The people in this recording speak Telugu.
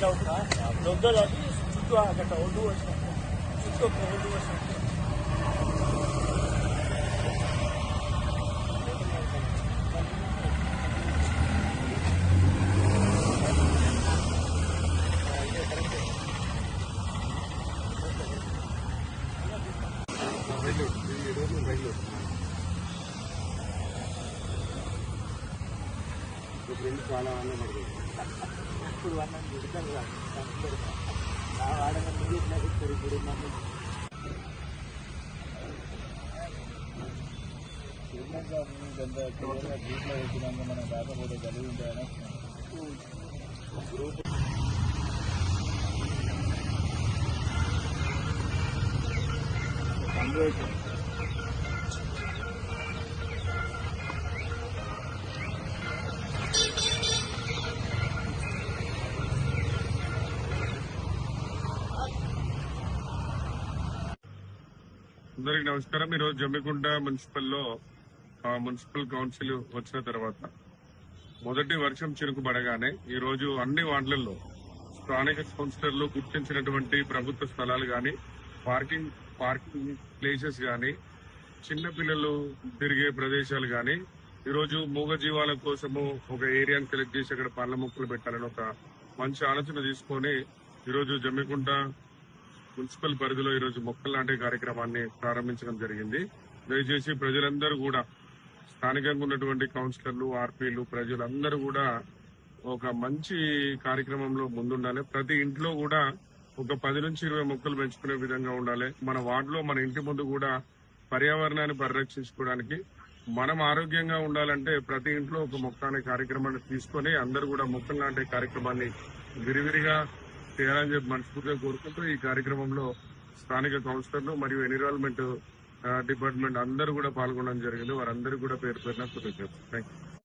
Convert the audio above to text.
ఇట్లా ఒక దొంగలు అది చుట్టూ అక్కడ ఒడ్డు వచ్చినట్టు చుట్టూ ఒక ఒడ్డు వచ్చినట్టు చాలా ఆనందం పడుతుంది. ఇప్పుడు అన్నం ఇద్దరు వాడన మీరు ఇట్లా ఇస్తారు ఇప్పుడు మమ్మల్ని గ్రూప్లో వచ్చినాక మనం కాకపోతే కలిగి ఉంటాయని గ్రూప్ అందరికి నమస్కారం. ఈరోజు జమ్మికుంట మున్సిపల్లో మున్సిపల్ కౌన్సిల్ వచ్చిన తర్వాత మొదటి వర్షం చినుకు పడగానే ఈ రోజు అన్ని వార్డులలో స్థానిక కౌన్సిలర్లు గుర్తించినటువంటి ప్రభుత్వ స్థలాలు గాని పార్కింగ్ ప్లేసెస్ గాని చిన్న పిల్లలు తిరిగే ప్రదేశాలు గాని ఈరోజు మూగజీవాల కోసము ఒక ఏరియాని సెలెక్ట్ చేసి అక్కడ పండ్ల మొక్కలు పెట్టాలని ఒక మంచి ఆలోచన తీసుకొని ఈరోజు జమ్మికుంట మున్సిపల్ పరిధిలో ఈరోజు మొక్కలు నాటే కార్యక్రమాన్ని ప్రారంభించడం జరిగింది. దయచేసి ప్రజలందరూ కూడా స్థానికంగా ఉన్నటువంటి కౌన్సిలర్లు, ఆర్పీలు, ప్రజలందరూ కూడా ఒక మంచి కార్యక్రమంలో ముందుండాలి. ప్రతి ఇంట్లో కూడా ఒక 10 నుంచి 20 మొక్కలు పెంచుకునే విధంగా ఉండాలి. మన వార్డులో మన ఇంటి ముందు కూడా పర్యావరణాన్ని పరిరక్షించుకోవడానికి మనం ఆరోగ్యంగా ఉండాలంటే ప్రతి ఇంట్లో ఒక మొక్క అనే కార్యక్రమాన్ని తీసుకొని అందరూ కూడా మొక్కలు నాటే కార్యక్రమాన్ని విరివిరిగా చేయాలని చెప్పి మనస్ఫూర్తిగా కోరుకుంటూ ఈ కార్యక్రమంలో స్థానిక కౌన్సిలర్లు మరియు ఎన్విరాన్మెంట్ డిపార్ట్మెంట్ అందరూ కూడా పాల్గొనడం జరిగింది. వారందరూ కూడా పేరు పేరున కృతజ్ఞతలు. Thank you.